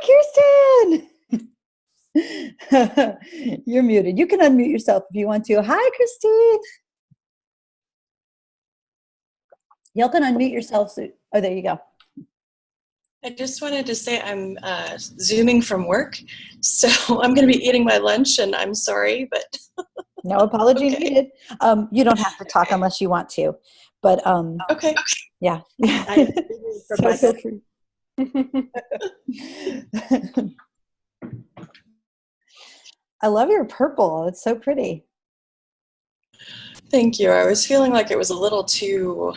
Hi, Kirsten. You're muted. You can unmute yourself if you want to. Hi, Christine. Y'all can unmute yourselves. Oh, there you go. I just wanted to say I'm Zooming from work, so I'm going to be eating my lunch, and I'm sorry, but... No apology needed. You don't have to talk unless you want to, but okay. Yeah. So feel free. I love your purple. It's so pretty. Thank you. I was feeling like it was a little too,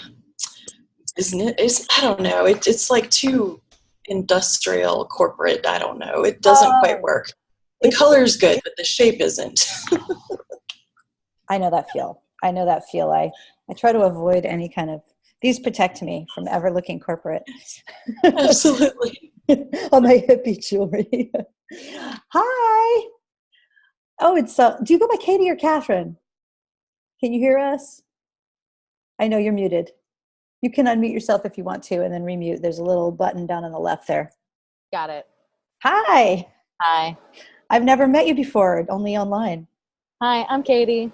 isn't it? I don't know. It's like too industrial, corporate. I don't know. It doesn't quite work. The color's good, but the shape isn't. I know that feel. I try to avoid any kind of, these protect me from ever looking corporate. Absolutely. On my hippie jewelry. Hi. Oh, it's, do you go by Katie or Catherine? Can you hear us? I know you're muted. You can unmute yourself if you want to and then remute. There's a little button down on the left there. Got it. Hi. Hi. I've never met you before, only online. Hi, I'm Katie.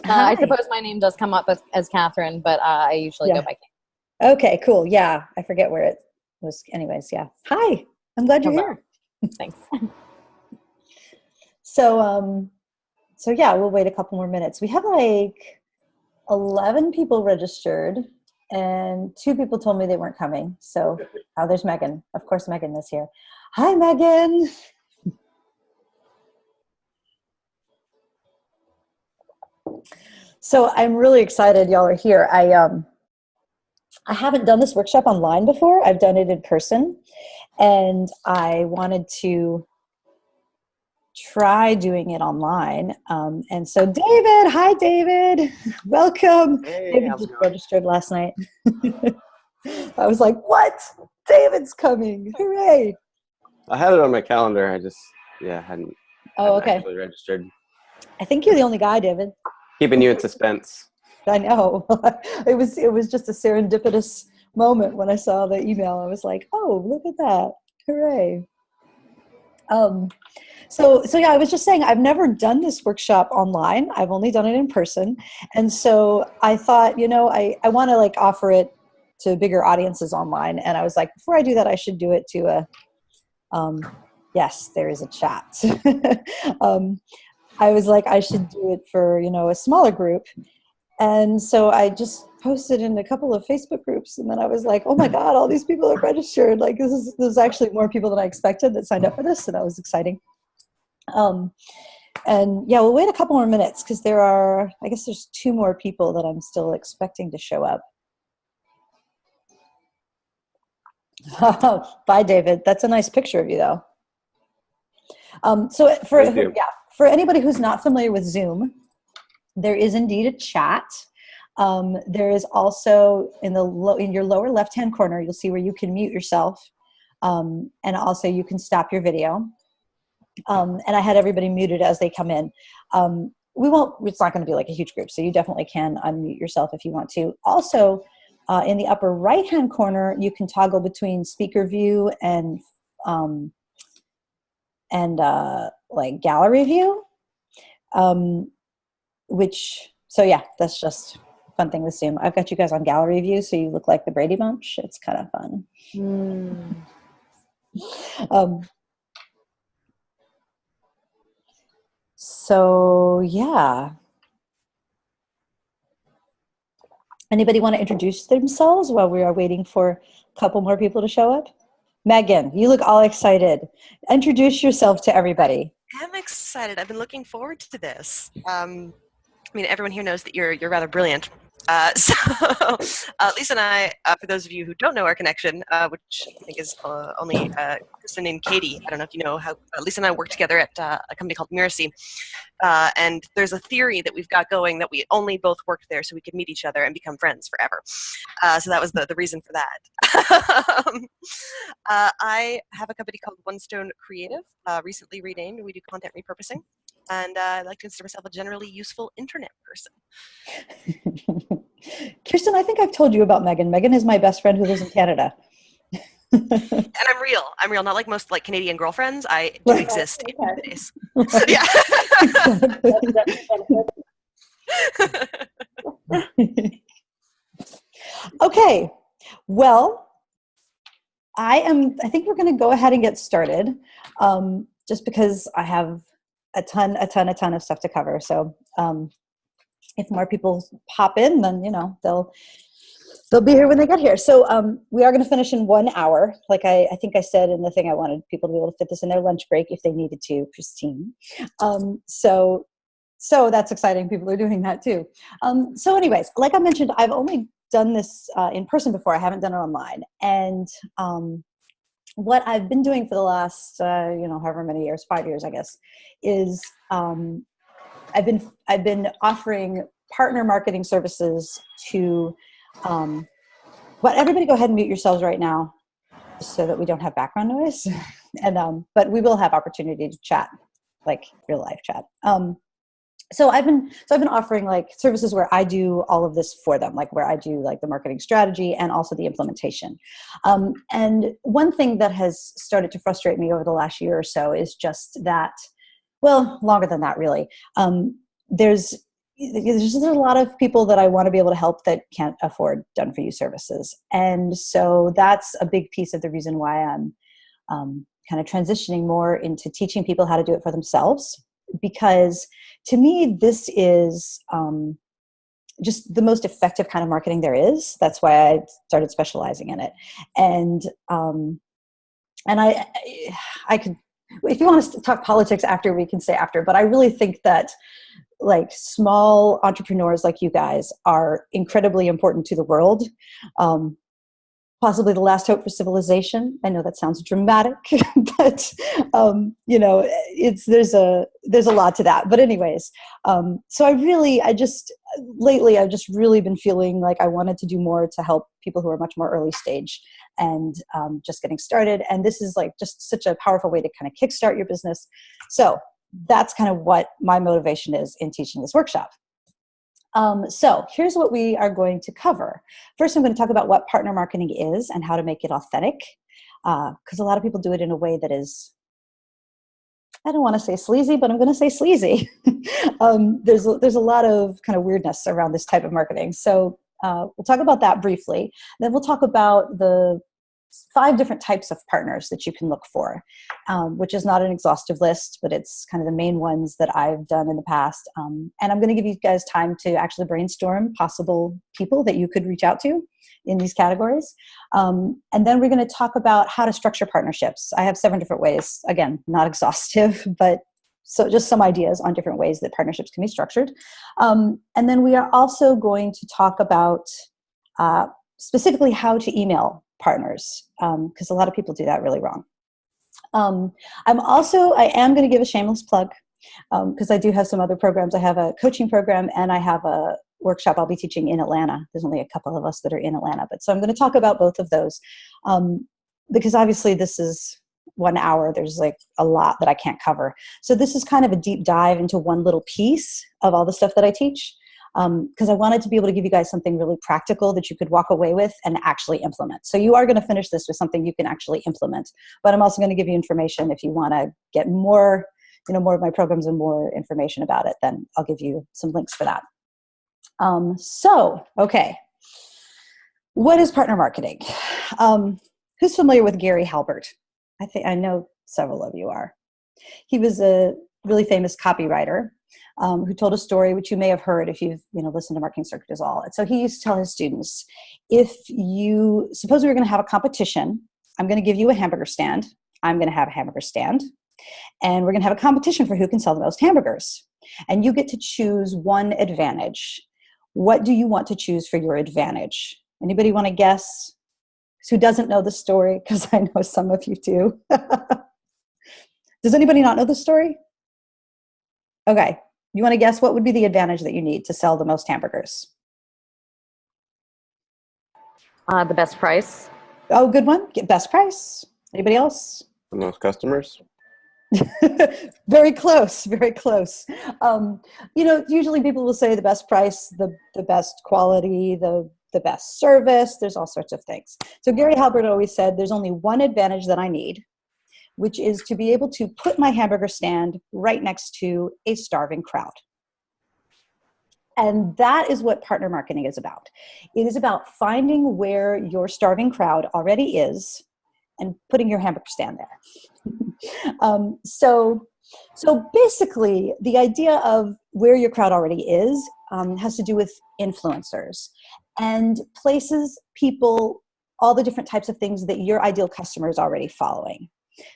I suppose my name does come up as Catherine, but I usually go by Katie. Okay, cool. Yeah, I forget where it was. Anyways, yeah. Hi, I'm glad you're here. Thanks. So yeah, we'll wait a couple more minutes. We have like 11 people registered, and 2 people told me they weren't coming. So, there's Megan. Of course, Megan is here. Hi, Megan. So I'm really excited y'all are here. I haven't done this workshop online before. I've done it in person, and I wanted to try doing it online. And so David, hi David, welcome. Hey, David just registered last night. I was like, what? David's coming, hooray. I had it on my calendar. I just, hadn't actually registered. I think you're the only guy, David. Keeping you in suspense. I know. It was just a serendipitous moment when I saw the email. I was like, oh, look at that. Hooray. So yeah, I was just saying, I've never done this workshop online. I've only done it in person. And so I thought, I want to like offer it to bigger audiences online. And I was like, before I do that, I should do it to yes, there is a chat. I was like, I should do it for, a smaller group. And so I just posted in a couple of Facebook groups, and then I was like, oh my God, all these people are registered. Like there's actually more people than I expected that signed up for this. So that was exciting. And yeah, we'll wait a couple more minutes because there's 2 more people that I'm still expecting to show up. Bye, David. That's a nice picture of you though. So for anybody who's not familiar with Zoom, there is indeed a chat. There is also in your lower left-hand corner, you'll see where you can mute yourself. And also you can stop your video. And I had everybody muted as they come in. It's not going to be like a huge group, so you definitely can unmute yourself if you want to. Also, in the upper right-hand corner, you can toggle between speaker view and like gallery view. So yeah, that's just a fun thing with Zoom. I've got you guys on gallery view, so you look like the Brady Bunch. It's kind of fun. So yeah. Anybody want to introduce themselves while we are waiting for a couple more people to show up? Megan, you look all excited. Introduce yourself to everybody. I'm excited. I've been looking forward to this. Everyone here knows that you're rather brilliant. So Lisa and I, for those of you who don't know our connection, which I think is only Kristen and Katie, I don't know if you know how Lisa and I work together at a company called Miracy. And there's a theory that we've got going that we only both worked there so we could meet each other and become friends forever. So that was the reason for that. I have a company called One Stone Creative, recently renamed. We do content repurposing. And I like to consider myself a generally useful internet person. Kirsten, I think I've told you about Megan. Megan is my best friend who lives in Canada. And I'm real. Not like most like Canadian girlfriends. I do exist in space. Yeah. Okay. Well, I think we're going to go ahead and get started, just because I have a ton of stuff to cover. So if more people pop in, then, they'll be here when they get here. So we are going to finish in 1 hour. Like I think I said in the thing, I wanted people to be able to fit this in their lunch break if they needed to, Christine. So that's exciting. People are doing that too. So anyways, like I mentioned, I've only done this in person before. I haven't done it online. And what I've been doing for the last, however many years, 5 years, I guess, is I've been offering partner marketing services to, but everybody go ahead and mute yourselves right now so that we don't have background noise. And, but we will have opportunity to chat, like real life chat. So I've been offering like services where I do all of this for them, like where I do like the marketing strategy and also the implementation. And one thing that has started to frustrate me over the last year or so is just that, well, longer than that really. There's just a lot of people that I want to be able to help that can't afford done for you services. And so that's a big piece of the reason why I'm kind of transitioning more into teaching people how to do it for themselves. Because to me, this is just the most effective kind of marketing there is. That's why I started specializing in it. And I could, if you want us to talk politics after, we can say after. But I really think that like small entrepreneurs like you guys are incredibly important to the world. Possibly the last hope for civilization. I know that sounds dramatic, but there's a lot to that. But anyways, so lately I've just really been feeling like I wanted to do more to help people who are much more early stage and just getting started. And this is like just such a powerful way to kind of kickstart your business. So that's kind of what my motivation is in teaching this workshop. So here's what we are going to cover. First, I'm going to talk about what partner marketing is and how to make it authentic, because a lot of people do it in a way that is, I don't want to say sleazy, but I'm going to say sleazy. There's a lot of kind of weirdness around this type of marketing. So we'll talk about that briefly. Then we'll talk about the 5 different types of partners that you can look for, which is not an exhaustive list, but it's kind of the main ones that I've done in the past. And I'm going to give you guys time to actually brainstorm possible people that you could reach out to in these categories. And then we're going to talk about how to structure partnerships. I have 7 different ways, again, not exhaustive, but so just some ideas on different ways that partnerships can be structured. And then we are also going to talk about specifically how to email partners, because a lot of people do that really wrong. I am going to give a shameless plug, because I do have some other programs. I have a coaching program and I have a workshop I'll be teaching in Atlanta. There's only a couple of us that are in Atlanta, but so I'm going to talk about both of those, because obviously this is 1 hour. There's like a lot that I can't cover. So this is kind of a deep dive into one little piece of all the stuff that I teach. Because I wanted to be able to give you guys something really practical that you could walk away with and actually implement. So you are going to finish this with something you can actually implement. But I'm also going to give you information if you want to get more, more of my programs and more information about it, then I'll give you some links for that. Okay. What is partner marketing? Who's familiar with Gary Halbert? I know several of you are. He was a really famous copywriter. Who told a story which you may have heard if you've listened to Marketing Circuit is All. And so he used to tell his students, suppose we were going to have a competition, I'm going to give you a hamburger stand, I'm going to have a hamburger stand, and we're going to have a competition for who can sell the most hamburgers. And you get to choose one advantage. What do you want to choose for your advantage? Anybody want to guess? Who doesn't know the story? Because I know some of you do. Does anybody not know the story? Okay. You want to guess what would be the advantage that you need to sell the most hamburgers? The best price. Oh, good one. Get best price. Anybody else? The most customers. Very close. Very close. Usually people will say the best price, the best quality, the the best service. There's all sorts of things. So Gary Halbert always said, there's only one advantage that I need, which is to be able to put my hamburger stand right next to a starving crowd. And that is what partner marketing is about. It is about finding where your starving crowd already is and putting your hamburger stand there. So basically, the idea of where your crowd already is has to do with influencers and places, people, all the different types of things that your ideal customer is already following.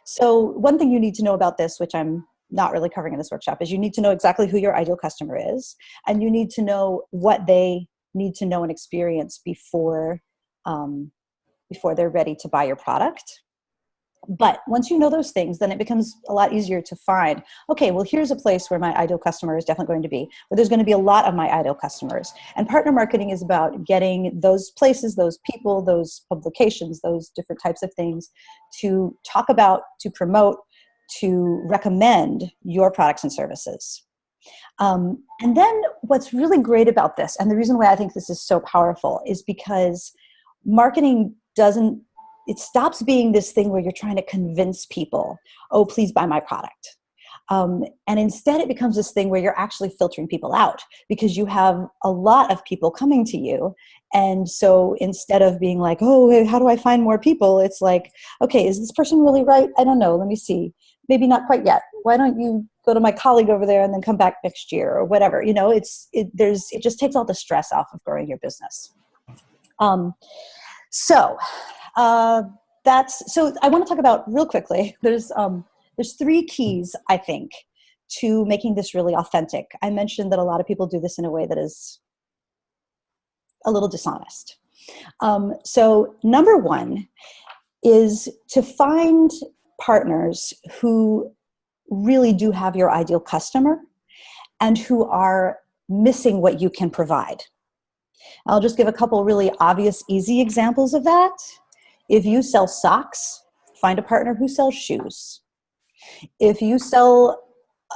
So one thing you need to know about this, which I'm not really covering in this workshop, is you need to know exactly who your ideal customer is, and you need to know what they need to know and experience before they're ready to buy your product. But once you know those things, then it becomes a lot easier to find, okay, well, here's a place where my ideal customer is definitely going to be, where there's going to be a lot of my ideal customers. And partner marketing is about getting those places, those people, those publications, those different types of things to talk about, to promote, to recommend your products and services. And then what's really great about this, and the reason why I think this is so powerful, is because marketing it stops being this thing where you're trying to convince people, oh, please buy my product. And instead it becomes this thing where you're actually filtering people out because you have a lot of people coming to you. And so instead of being like, oh, how do I find more people? It's like, okay, is this person really right? I don't know. Let me see. Maybe not quite yet. Why don't you go to my colleague over there and then come back next year or whatever? You know, it just takes all the stress off of growing your business. So I want to talk about real quickly. There's 3 keys, I think, to making this really authentic. I mentioned that a lot of people do this in a way that is a little dishonest. So number 1 is to find partners who really do have your ideal customer and who are missing what you can provide. I'll just give a couple really obvious, easy examples of that. If you sell socks, find a partner who sells shoes. If you sell,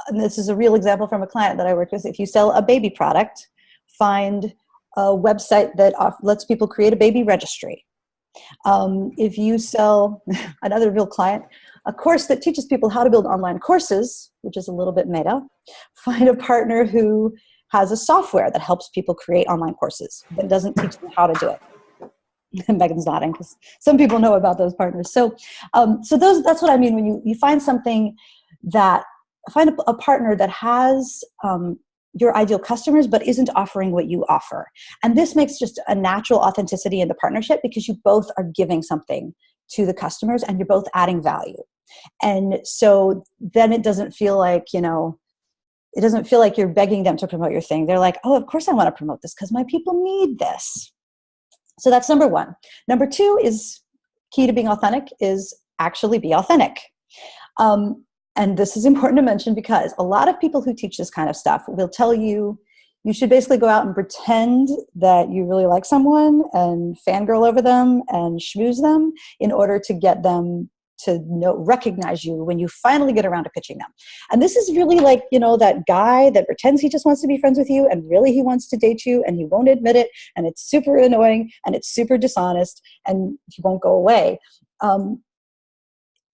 and this is a real example from a client that I worked with, if you sell a baby product, find a website that lets people create a baby registry. If you sell, another real client, a course that teaches people how to build online courses, which is a little bit meta, find a partner who has a software that helps people create online courses but doesn't teach them how to do it. Megan's nodding because some people know about those partners. So that's what I mean when you find something find a partner that has your ideal customers but isn't offering what you offer. And this makes just a natural authenticity in the partnership because you both are giving something to the customers and you're both adding value. And so then it doesn't feel like, it doesn't feel like you're begging them to promote your thing. They're like, oh, of course I want to promote this because my people need this. So that's number 1. Number 2 is key to being authentic is actually be authentic. And this is important to mention because a lot of people who teach this kind of stuff will tell you, you should basically go out and pretend that you really like someone and fangirl over them and schmooze them in order to get them to recognize you when you finally get around to pitching them. And this is really like, that guy that pretends he just wants to be friends with you and really he wants to date you and he won't admit it and it's super annoying and it's super dishonest and he won't go away.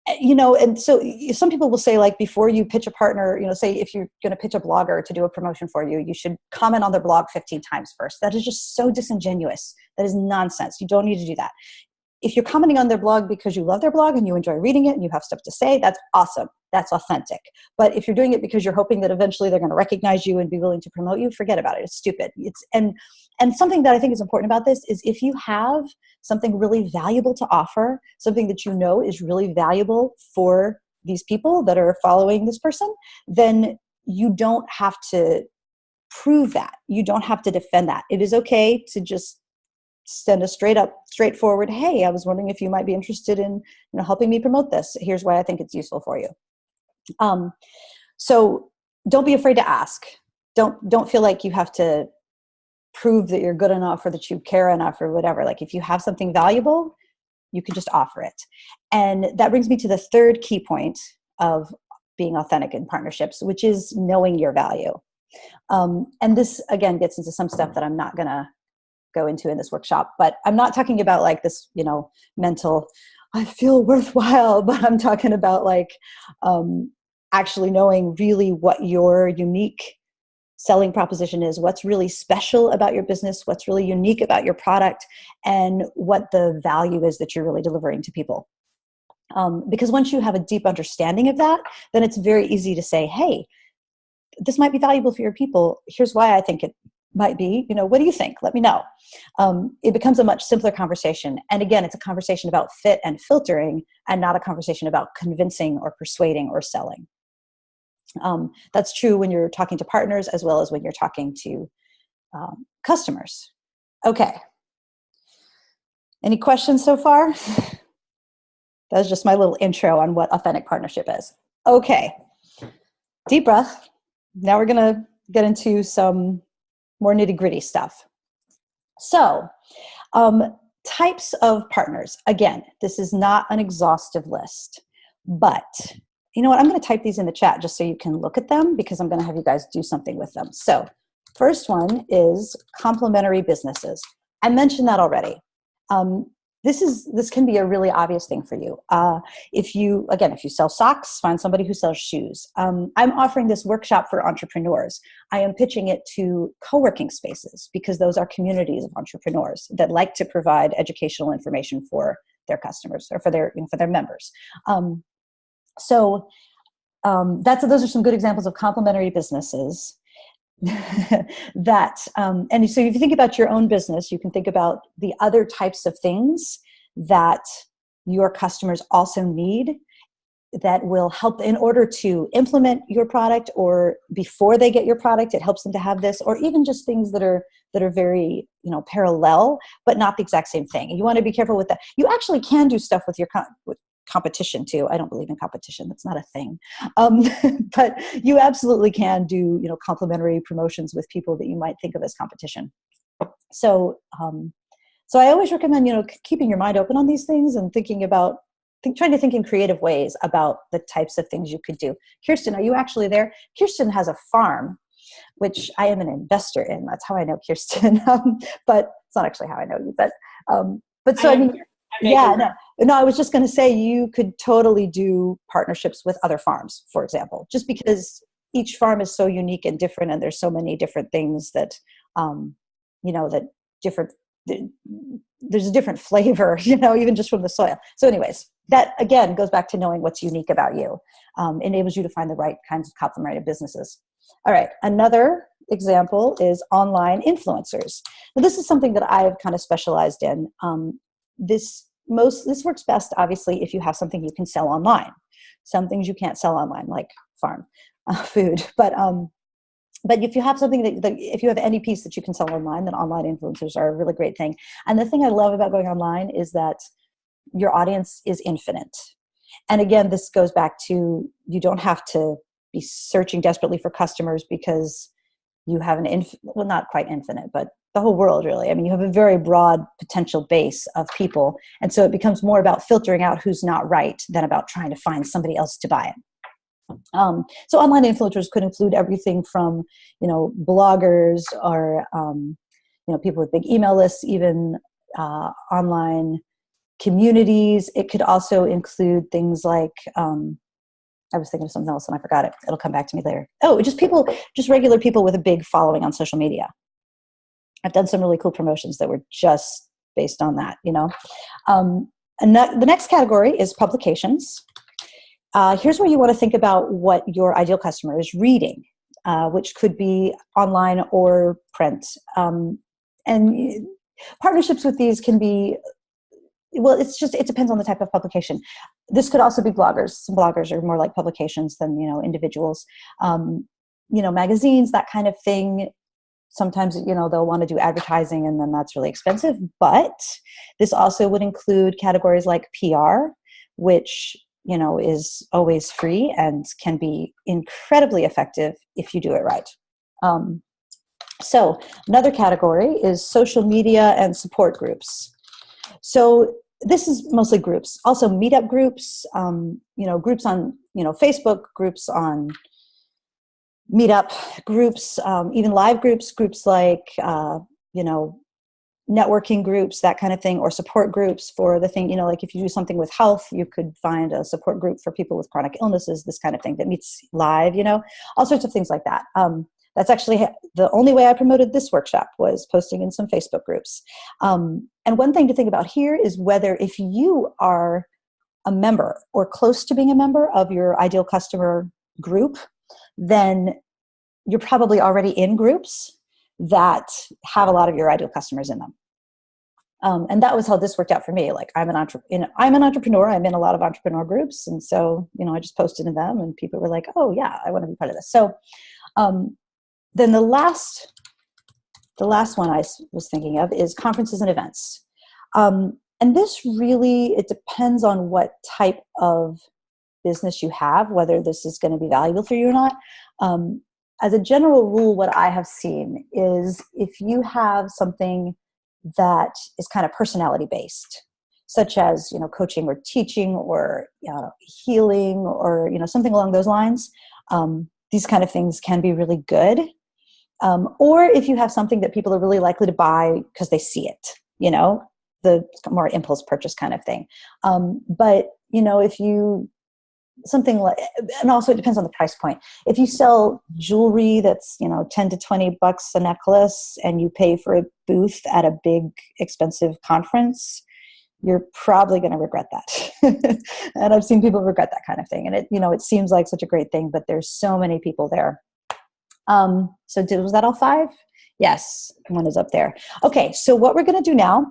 And so some people will say, like, before you pitch a partner, say if you're going to pitch a blogger to do a promotion for you, you should comment on their blog 15 times first. That is just so disingenuous. That is nonsense. You don't need to do that. If you're commenting on their blog because you love their blog and you enjoy reading it and you have stuff to say, that's awesome. That's authentic. But if you're doing it because you're hoping that eventually they're going to recognize you and be willing to promote you, forget about it. It's stupid. And something that I think is important about this is if you have something really valuable to offer, something that is really valuable for these people that are following this person, then you don't have to prove that. You don't have to defend that. It is okay to just send a straightforward, hey, I was wondering if you might be interested in helping me promote this. Here's why I think it's useful for you. So don't be afraid to ask. Don't feel like you have to prove that you're good enough or that you care enough or whatever. Like if you have something valuable, you can just offer it. And that brings me to the 3rd key point of being authentic in partnerships, which is knowing your value. And this again gets into some stuff that I'm not going to go into in this workshop. But I'm not talking about like this, mental, I feel worthwhile, but I'm talking about like actually knowing really what your unique selling proposition is, what's really special about your business, what's really unique about your product, and what the value is that you're really delivering to people. Because once you have a deep understanding of that, then it's very easy to say, hey, this might be valuable for your people. Here's why I think it might be. What do you think? Let me know. It becomes a much simpler conversation. And again, it's a conversation about fit and filtering, and not a conversation about convincing or persuading or selling. That's true when you're talking to partners as well as when you're talking to customers. Okay. Any questions so far? That was just my little intro on what authentic partnership is. Okay. Deep breath. Now we're going to get into some more nitty-gritty stuff. So, types of partners. Again, this is not an exhaustive list, but you know what? I'm going to type these in the chat just so you can look at them, because I'm going to have you guys do something with them. So, first one is complementary businesses. I mentioned that already. This can be a really obvious thing for you. If you sell socks, find somebody who sells shoes. I'm offering this workshop for entrepreneurs. I am pitching it to co-working spaces, because those are communities of entrepreneurs that like to provide educational information for their customers or for their members. Those are some good examples of complementary businesses. And so if you think about your own business, you can think about the other types of things that your customers also need that will help in order to implement your product, or before they get your product, it helps them to have this, or even just things that are very, parallel, but not the exact same thing. And you want to be careful with that. You actually can do stuff with your competition too. I don't believe in competition. That's not a thing. But you absolutely can do, complementary promotions with people that you might think of as competition. So I always recommend, keeping your mind open on these things and trying to think in creative ways about the types of things you could do. Kirsten, are you actually there? Kirsten has a farm, which I am an investor in. That's how I know Kirsten. But it's not actually how I know you, but so I mean, yeah, no, I was just going to say you could totally do partnerships with other farms, for example, just because each farm is so unique and different, and there's so many different things that, there's a different flavor, even just from the soil. So anyways, that again goes back to knowing what's unique about you, enables you to find the right kinds of complementary businesses. All right. Another example is online influencers. Now, this is something that I've kind of specialized in. This works best, obviously, if you have something you can sell online. Some things you can't sell online, like farm food. But if you have something that if you have any piece that you can sell online, then online influencers are a really great thing. And the thing I love about going online is that your audience is infinite. And again, this goes back to, you don't have to be searching desperately for customers, because you have not quite infinite, but the whole world, really. I mean, you have a very broad potential base of people. And so it becomes more about filtering out who's not right than about trying to find somebody else to buy it. So online influencers could include everything from, bloggers, or, people with big email lists, even online communities. It could also include things like, I was thinking of something else and I forgot it. It'll come back to me later. Oh, just regular people with a big following on social media. I've done some really cool promotions that were just based on that, And the next category is publications. Here's where you want to think about what your ideal customer is reading, which could be online or print. And partnerships with these can be, well, it depends on the type of publication. This could also be bloggers. Some bloggers are more like publications than, individuals. Magazines, that kind of thing. Sometimes, they'll want to do advertising, and then that's really expensive. But this also would include categories like PR, which, is always free and can be incredibly effective if you do it right. So another category is social media and support groups. So this is mostly groups. Also meetup groups, groups on, Facebook, groups on Meetup, groups, even live groups like, networking groups, that kind of thing, or support groups for the thing, like if you do something with health, you could find a support group for people with chronic illnesses, this kind of thing that meets live, all sorts of things like that. That's actually the only way I promoted this workshop, was posting in some Facebook groups. And one thing to think about here is whether, if you are a member or close to being a member of your ideal customer group, then you're probably already in groups that have a lot of your ideal customers in them. And that was how this worked out for me. Like, I'm an entrepreneur. I'm in a lot of entrepreneur groups. And so, I just posted in them and people were like, oh yeah, I want to be part of this. So then the last one I was thinking of is conferences and events. And this really, it depends on what type of business you have, whether this is going to be valuable for you or not. As a general rule, what I have seen is if you have something that is kind of personality based, such as, coaching or teaching or healing or, something along those lines, these kind of things can be really good. Or if you have something that people are really likely to buy because they see it, the more impulse purchase kind of thing. But, if you, something like, and also it depends on the price point. If you sell jewelry that's, 10 to 20 bucks a necklace and you pay for a booth at a big expensive conference, you're probably going to regret that. And I've seen people regret that kind of thing. And it seems like such a great thing, but there's so many people there. Was that all 5? Yes, one is up there. Okay, so what we're going to do now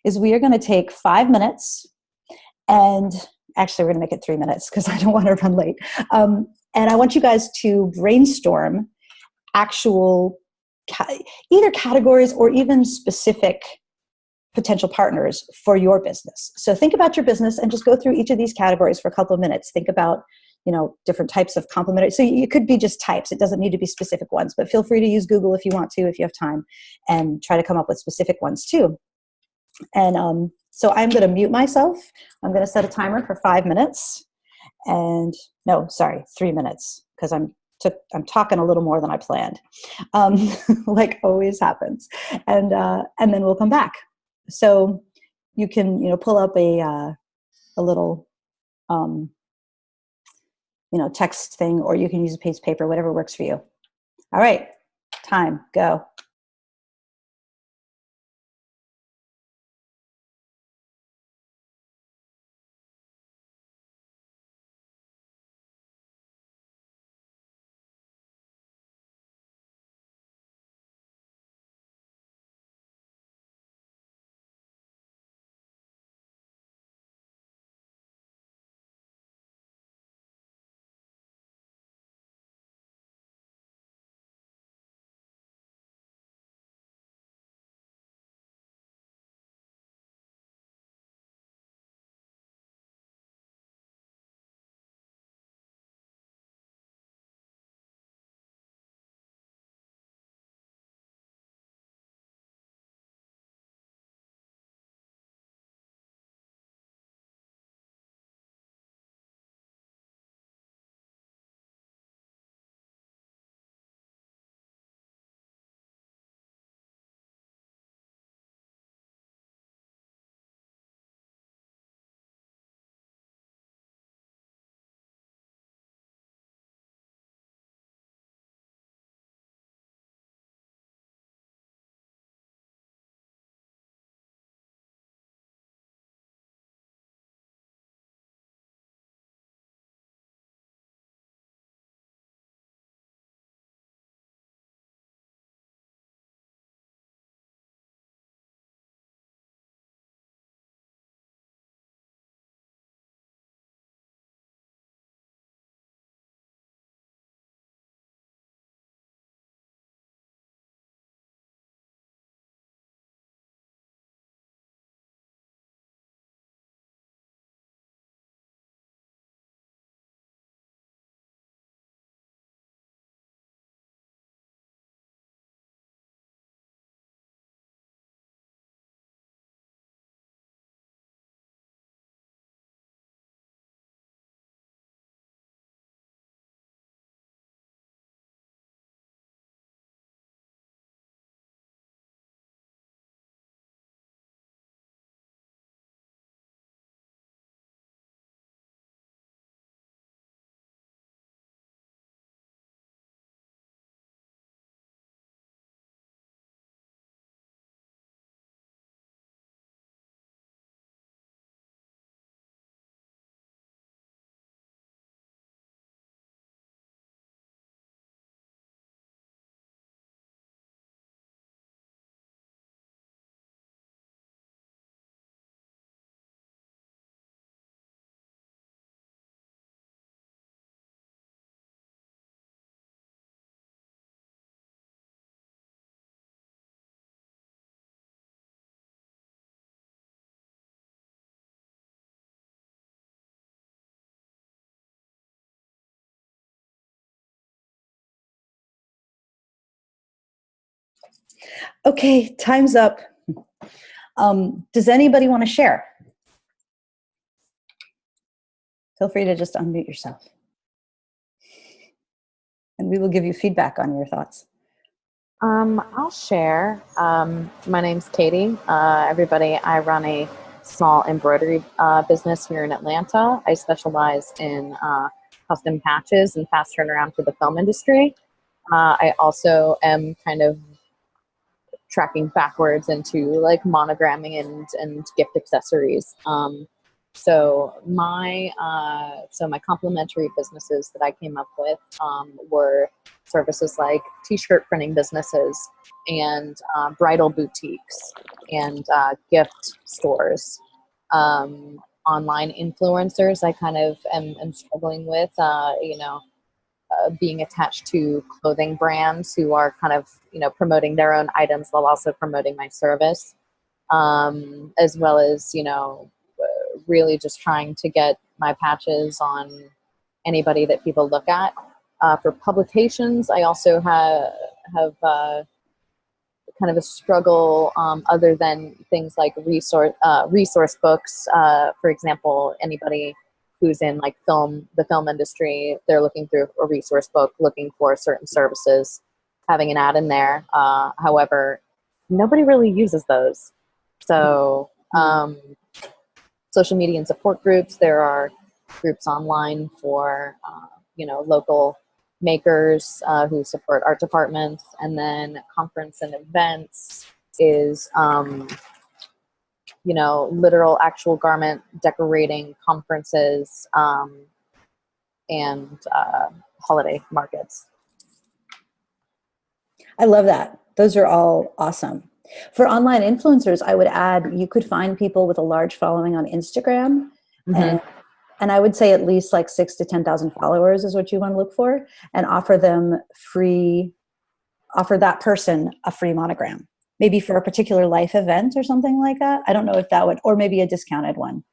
is we are going to take 5 minutes, and actually we're going to make it 3 minutes because I don't want to run late. And I want you guys to brainstorm actual either categories or even specific potential partners for your business. So think about your business and just go through each of these categories for a couple of minutes. Think about different types of complementary. So it could be just types. It doesn't need to be specific ones, but feel free to use Google if you want to, if you have time, and try to come up with specific ones too. And so I'm going to mute myself. I'm going to set a timer for 5 minutes. And no, sorry, 3 minutes, because I'm talking a little more than I planned, like always happens. And then we'll come back. So you can pull up a little text thing, or you can use a piece of paper, whatever works for you. All right, time, go. Okay, time's up. Does anybody want to share? Feel free to just unmute yourself. And we will give you feedback on your thoughts. I'll share. My name's Katie. Everybody, I run a small embroidery business here in Atlanta. I specialize in custom patches and fast turnaround for the film industry. I also am kind of tracking backwards into like monogramming and gift accessories. So my complementary businesses that I came up with were services like t-shirt printing businesses and bridal boutiques and gift stores. Online influencers I kind of am struggling with, being attached to clothing brands who are kind of, promoting their own items while also promoting my service, as well as, really just trying to get my patches on anybody that people look at. For publications, I also have kind of a struggle other than things like resource books. For example, anybody who's in like the film industry, they're looking through a resource book, looking for certain services, having an ad in there. However, nobody really uses those. So social media and support groups, there are groups online for, local makers who support art departments. And then conference and events is, literal actual garment decorating conferences and holiday markets. I love that. Those are all awesome. For online influencers, I would add, you could find people with a large following on Instagram. Mm-hmm. And I would say at least like 6,000 to 10,000 followers is what you want to look for, and offer that person a free monogram, maybe for a particular life event or something like that. I don't know if that would, or maybe a discounted one.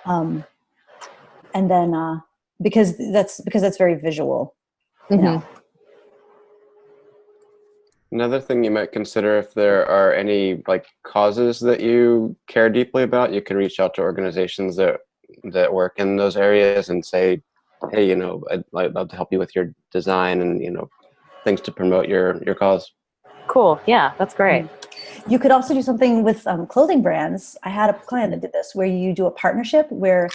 And then, because that's very visual, mm-hmm. Another thing you might consider, if there are any like causes that you care deeply about, you can reach out to organizations that work in those areas and say, hey, I'd love to help you with your design and, things to promote your cause. Cool. Yeah, that's great. You could also do something with clothing brands. I had a client that did this, where you do a partnership where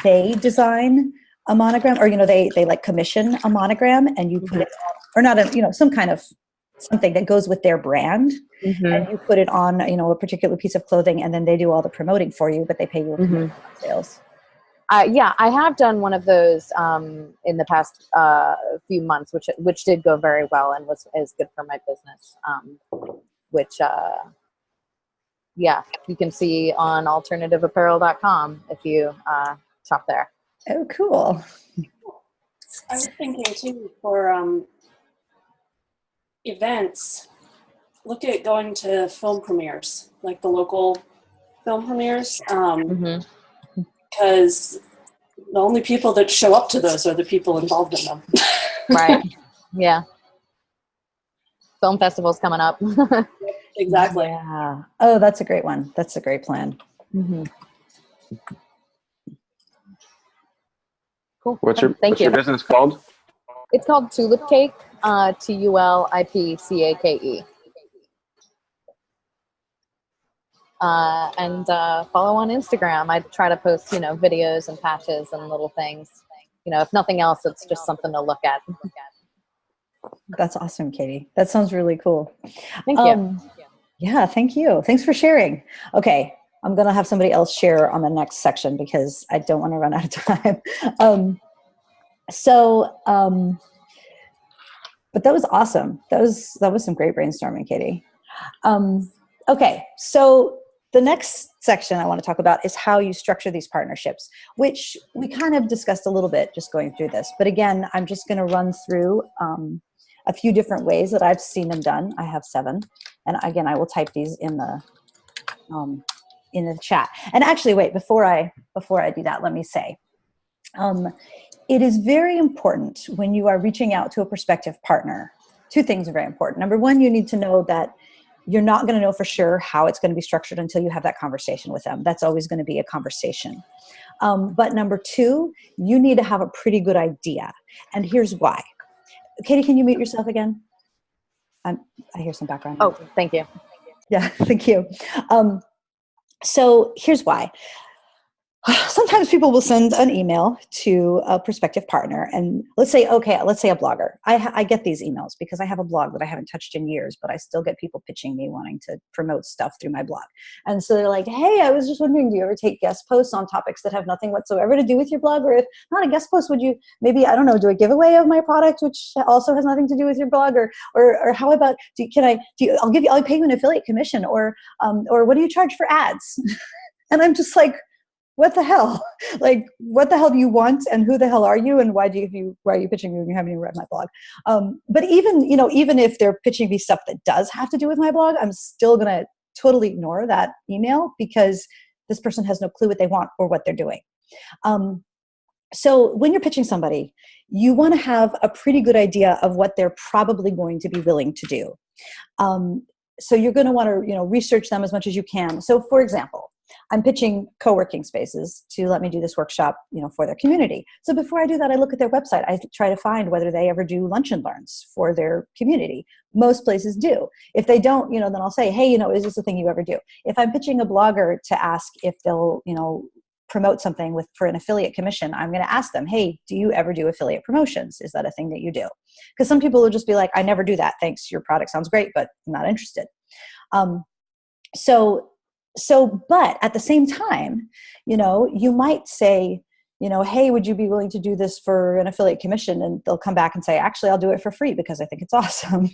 they design a monogram, or, they like commission a monogram, and you put it on, or not some kind of something that goes with their brand, mm-hmm. and you put it on, a particular piece of clothing, and then they do all the promoting for you, but they pay you a commission on sales. Yeah, I have done one of those in the past few months, which did go very well and is good for my business. Which you can see on alternativeapparel.com if you shop there. Oh, cool. I was thinking too, for events, look at going to film premieres, like the local film premieres, because the only people that show up to those are the people involved in them. Right. Yeah. Film festivals coming up. Exactly. Yeah. Oh, that's a great one. That's a great plan. Mm-hmm. Cool. What's your business called? It's called Tulip Cake, TULIPCAKE. And follow on Instagram. I try to post, videos and patches and little things. If nothing else, it's just something to look at. That's awesome, Katie. That sounds really cool. Thank you. Yeah, thank you. Thanks for sharing. Okay, I'm going to have somebody else share on the next section because I don't want to run out of time. But that was awesome. That was some great brainstorming, Katie. Okay, so the next section I want to talk about is how you structure these partnerships, which we kind of discussed a little bit just going through this. But again, I'm just going to run through a few different ways that I've seen them done. I have 7. And again, I will type these in the chat. And actually, wait, before I do that, let me say, it is very important when you are reaching out to a prospective partner. 2 things are very important. Number one, you need to know that You're not going to know for sure how it's going to be structured until you have that conversation with them. That's always going to be a conversation. But number two, you need to have a pretty good idea. And here's why. Katie, can you mute yourself again? I hear some background noise. Oh, thank you. Yeah, thank you. So here's why. Sometimes people will send an email to a prospective partner, and let's say a blogger. I get these emails because I have a blog that I haven't touched in years, but I still get people pitching me wanting to promote stuff through my blog. And so they're like, hey, I was just wondering, do you ever take guest posts on topics that have nothing whatsoever to do with your blog? Or if not a guest post, would you maybe, I don't know, do a giveaway of my product, which also has nothing to do with your blog? Or how about, I'll pay you an affiliate commission, or what do you charge for ads? And I'm just like, what the hell? Like, what the hell do you want? And who the hell are you? And why are you pitching me when you haven't even read my blog? But even if they're pitching me stuff that does have to do with my blog, I'm still going to totally ignore that email because this person has no clue what they want or what they're doing. So when you're pitching somebody, you want to have a pretty good idea of what they're probably going to be willing to do. So you're going to want to, research them as much as you can. So for example, I'm pitching co-working spaces to let me do this workshop, for their community. So before I do that, I look at their website. I try to find whether they ever do lunch and learns for their community. Most places do. If they don't, then I'll say, hey, is this a thing you ever do? If I'm pitching a blogger to ask if they'll, promote something for an affiliate commission, I'm going to ask them, hey, do you ever do affiliate promotions? Is that a thing that you do? Because some people will just be like, I never do that. Thanks. Your product sounds great, but I'm not interested. But at the same time, you might say, hey, would you be willing to do this for an affiliate commission? And they'll come back and say, actually, I'll do it for free because I think it's awesome,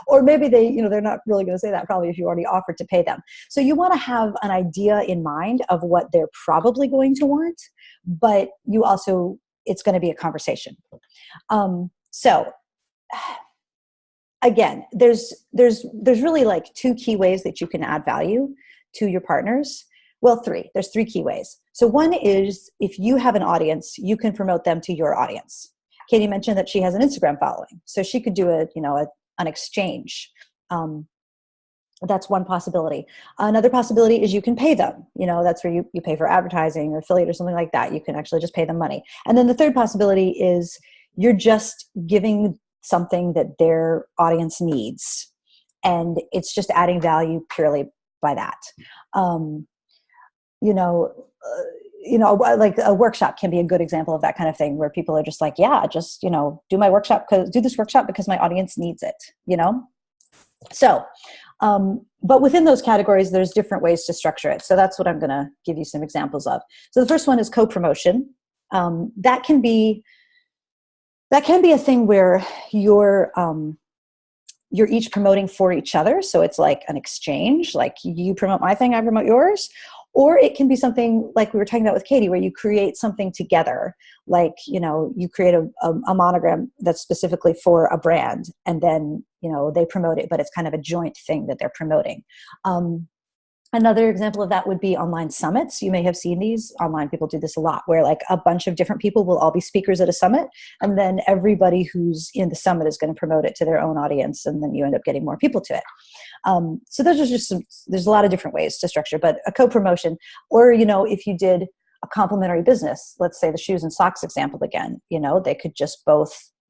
or maybe they're not really going to say that probably if you already offered to pay them. So you want to have an idea in mind of what they're probably going to want, but it's going to be a conversation. So again, there's really like two key ways that you can add value to your partners. Well, three. There's three key ways. So one is if you have an audience, you can promote them to your audience. Katie mentioned that she has an Instagram following, so she could do an exchange. That's one possibility. Another possibility is you can pay them. That's where you pay for advertising or affiliate or something like that. You can actually just pay them money. And then the third possibility is you're just giving something that their audience needs, and it's just adding value purely by that. Like a workshop can be a good example of that kind of thing where people are just like, yeah, just, do this workshop because my audience needs it, So, but within those categories, there's different ways to structure it. So that's what I'm going to give you some examples of. So the first one is co-promotion. That can be a thing where you're each promoting for each other. So it's like an exchange, like you promote my thing, I promote yours. Or it can be something like we were talking about with Katie, where you create something together, like, you create a monogram that's specifically for a brand, and then, they promote it, but it's kind of a joint thing that they're promoting. Another example of that would be online summits. You may have seen these. Online people do this a lot, where like a bunch of different people will all be speakers at a summit, and then everybody who's in the summit is going to promote it to their own audience, and then you end up getting more people to it. So those are just there's a lot of different ways to structure, but a co-promotion, or, if you did a complementary business, let's say the shoes and socks example again, they could just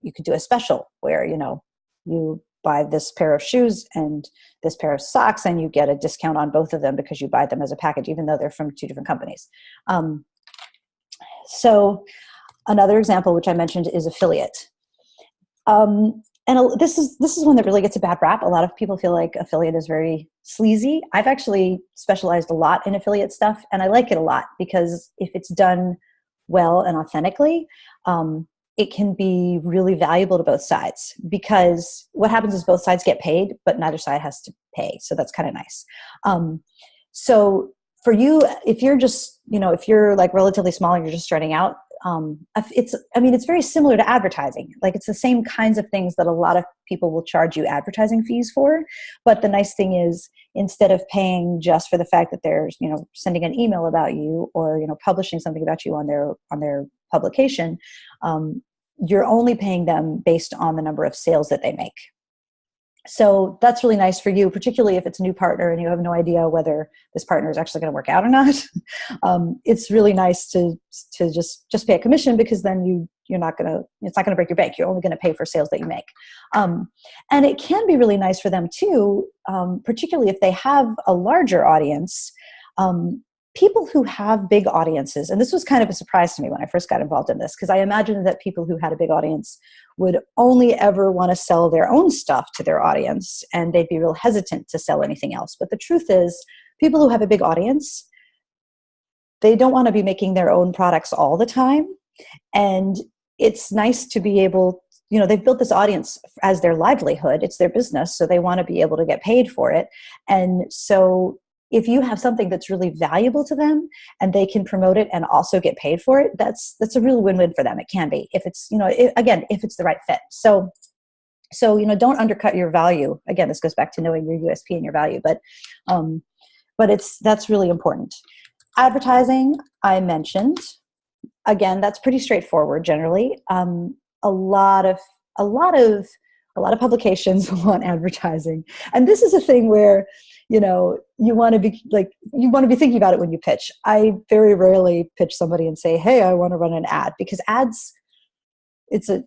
you could do a special where, you buy this pair of shoes and this pair of socks, and you get a discount on both of them because you buy them as a package, even though they're from two different companies. So another example, which I mentioned, is affiliate. And this is one that really gets a bad rap. A lot of people feel like affiliate is very sleazy. I've actually specialized a lot in affiliate stuff, and I like it a lot because if it's done well and authentically, it can be really valuable to both sides, because what happens is both sides get paid, but neither side has to pay. So that's kind of nice. So for you, if you're just, if you're like relatively small and you're just starting out, it's very similar to advertising. Like, it's the same kinds of things that a lot of people will charge you advertising fees for. But the nice thing is, instead of paying just for the fact that they're, sending an email about you, or, publishing something about you on their publication, you're only paying them based on the number of sales that they make. So that's really nice for you, particularly if it's a new partner and you have no idea whether this partner is actually going to work out or not. It's really nice to just pay a commission, because then it's not going to break your bank. You're only going to pay for sales that you make. And it can be really nice for them too, particularly if they have a larger audience. People who have big audiences, and this was kind of a surprise to me when I first got involved in this, because I imagined that people who had a big audience would only ever want to sell their own stuff to their audience, and they'd be real hesitant to sell anything else. But the truth is, people who have a big audience, they don't want to be making their own products all the time. And it's nice to be able, they've built this audience as their livelihood. It's their business, so they want to be able to get paid for it. And so if you have something that's really valuable to them and they can promote it and also get paid for it, that's a real win-win for them. It can be, if it's, if it's the right fit. So, don't undercut your value. Again, this goes back to knowing your USP and your value, but that's really important. Advertising, I mentioned, again, that's pretty straightforward generally. A lot of publications want advertising. And this is a thing where, you want to be thinking about it when you pitch. I very rarely pitch somebody and say, hey, I want to run an ad, because ads, I'm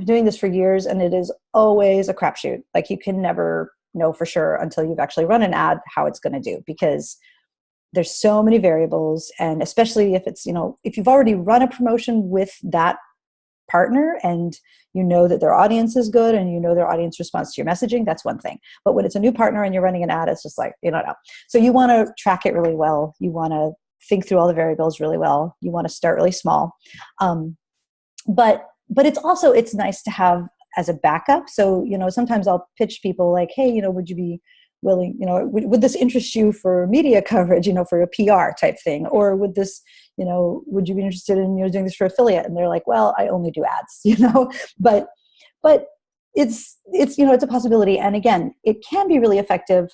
doing this for years, and it is always a crapshoot. Like, you can never know for sure until you've actually run an ad how it's going to do, because there's so many variables. And especially if it's, if you've already run a promotion with that partner and that their audience is good and their audience responds to your messaging, that's one thing. But when it's a new partner and you're running an ad, it's just like, no. So you want to track it really well. You want to think through all the variables really well. You want to start really small. But it's nice to have as a backup. So, sometimes I'll pitch people like, hey, would you be willing, would this interest you for media coverage, for a PR type thing? Or would this, would you be interested in, doing this for affiliate? And they're like, well, I only do ads, but it's a possibility. And again, it can be really effective.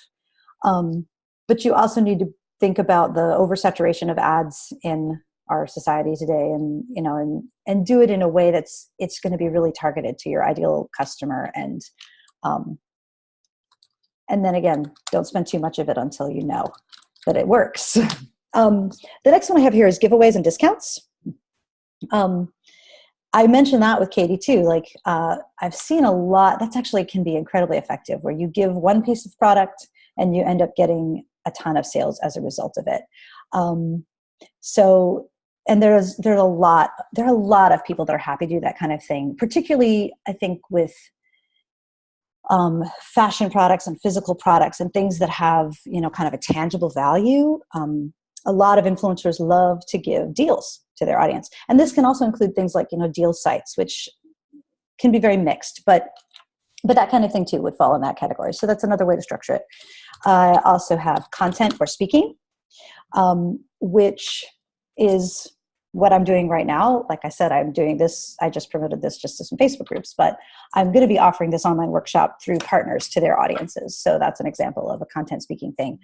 But you also need to think about the oversaturation of ads in our society today, and do it in a way it's going to be really targeted to your ideal customer. And then again, don't spend too much of it until you know that it works. The next one I have here is giveaways and discounts. I mentioned that with Katie too. Like, I've seen a lot, that's actually can be incredibly effective, where you give one piece of product and you end up getting a ton of sales as a result of it. And there are a lot of people that are happy to do that kind of thing, particularly I think with fashion products and physical products and things that have, kind of a tangible value. A lot of influencers love to give deals to their audience. And this can also include things like, deal sites, which can be very mixed, but that kind of thing too would fall in that category. So that's another way to structure it. I also have content or speaking, which is what I'm doing right now. Like I said, I'm doing this. I just promoted this just to some Facebook groups, but I'm going to be offering this online workshop through partners to their audiences. So that's an example of a content speaking thing.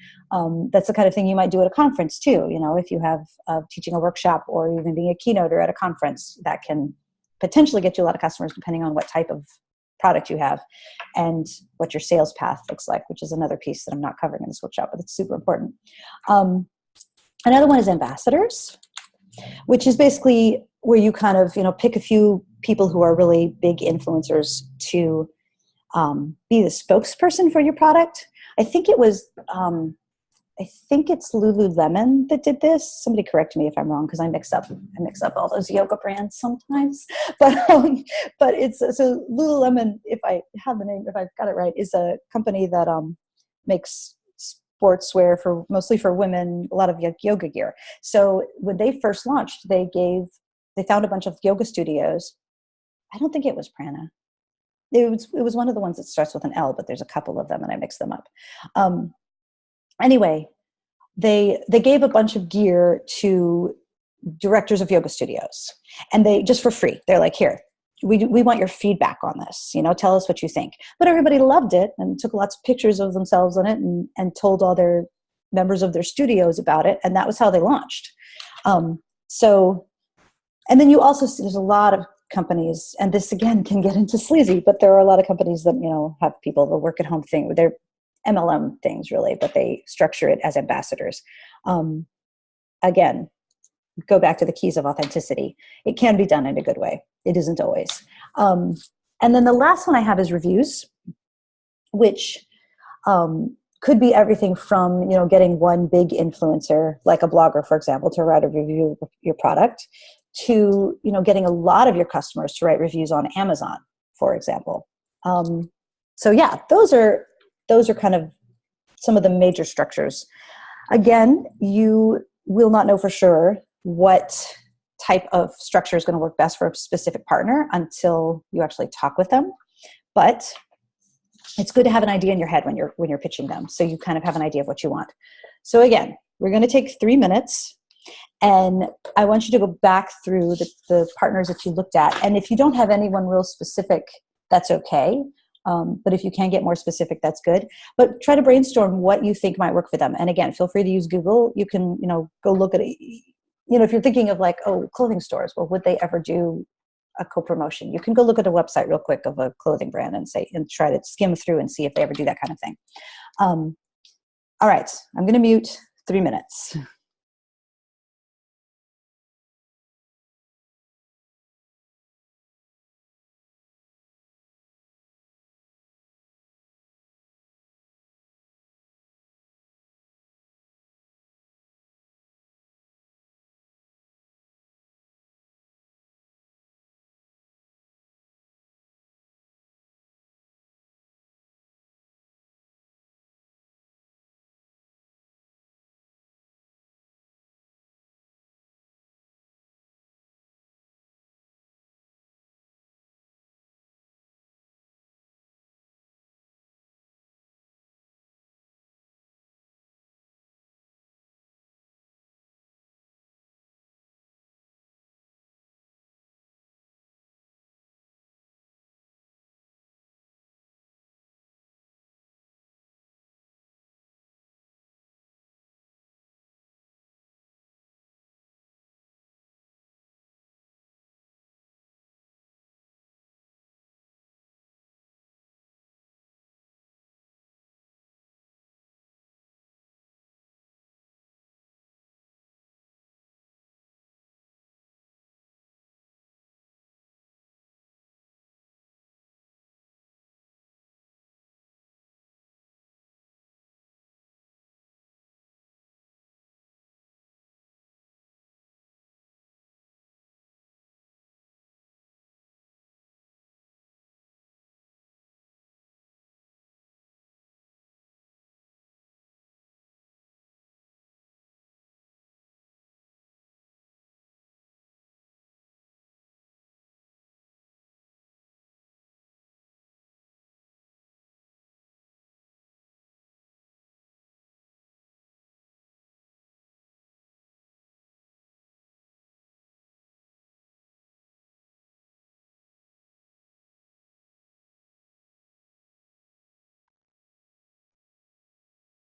That's the kind of thing you might do at a conference too. If you have teaching a workshop or even being a keynoter at a conference, that can potentially get you a lot of customers depending on what type of product you have and what your sales path looks like, which is another piece that I'm not covering in this workshop, but it's super important. Another one is ambassadors, which is basically where you kind of, pick a few people who are really big influencers to be the spokesperson for your product. I think it's Lululemon that did this. Somebody correct me if I'm wrong, because I mix up all those yoga brands sometimes. But it's so Lululemon, if I've got it right, is a company that makes sportswear mostly for women, a lot of yoga gear. So when they first launched, they found a bunch of yoga studios. I don't think it was Prana. It was one of the ones that starts with an L, but there's a couple of them and I mixed them up. Anyway, they gave a bunch of gear to directors of yoga studios, and they just for free. They're like, here, we want your feedback on this. Tell us what you think. But everybody loved it and took lots of pictures of themselves in it and told all their members of their studios about it. And that was how they launched. And then you also see there's a lot of companies, and this again can get into sleazy, but there are a lot of companies that, you know, have people, the work at home thing, they're MLM things really, but they structure it as ambassadors. Again, go back to the keys of authenticity. It can be done in a good way. It isn't always. And then the last one I have is reviews, which could be everything from, you know, getting one big influencer, like a blogger, for example, to write a review of your product, to, you know, getting a lot of your customers to write reviews on Amazon, for example. So yeah, those are kind of some of the major structures. Again, you will not know for sure what type of structure is going to work best for a specific partner until you actually talk with them. But it's good to have an idea in your head when you're pitching them, so you kind of have an idea of what you want. So again, we're going to take 3 minutes, and I want you to go back through the partners that you looked at. And if you don't have anyone real specific, that's okay. But if you can get more specific, that's good. But try to brainstorm what you think might work for them. And again, feel free to use Google. You can, you know, go look at it. You know, if you're thinking of like, oh, clothing stores, well, would they ever do a co-promotion? You can go look at a website real quick of a clothing brand and try to skim through and see if they ever do that kind of thing. All right, I'm going to mute 3 minutes.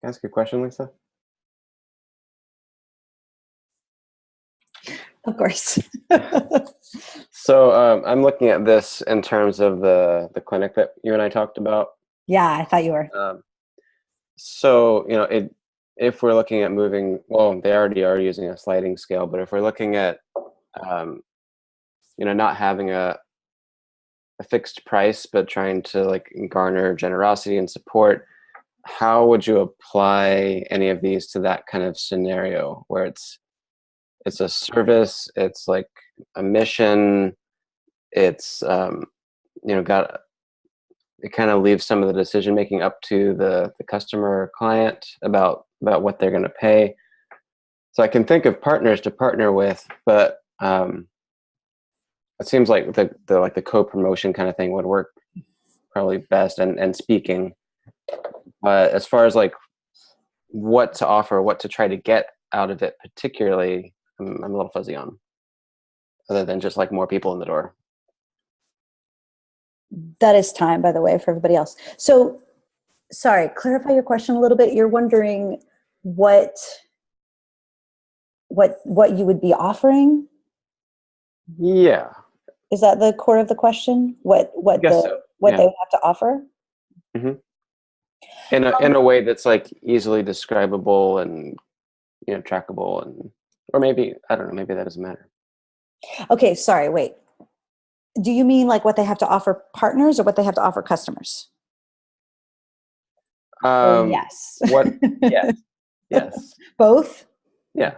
Can I ask you a question, Lisa? Of course. So I'm looking at this in terms of the clinic that you and I talked about. Yeah, I thought you were. So, you know, if we're looking at moving, well, they already are using a sliding scale, but if we're looking at, you know, not having a fixed price, but trying to like garner generosity and support, how would you apply any of these to that kind of scenario where it's a service, it's like a mission, it's you know, it kind of leaves some of the decision making up to the customer or client about what they're going to pay. So I can think of partners to partner with, but it seems like the co-promotion kind of thing would work probably best, and speaking. But as far as like what to offer, what to try to get out of it, particularly, I'm a little fuzzy on, other than just like more people in the door. That is time, by the way, for everybody else. So, sorry, clarify your question a little bit. You're wondering what you would be offering? Yeah. Is that the core of the question? What I guess so. what Yeah. they would have to offer? hmm In a way that's like easily describable and trackable, and or maybe I don't know. Maybe that doesn't matter. Okay, sorry, wait. Do you mean like what they have to offer partners or what they have to offer customers? Yes. What? Yes. Yes. Both? Yeah.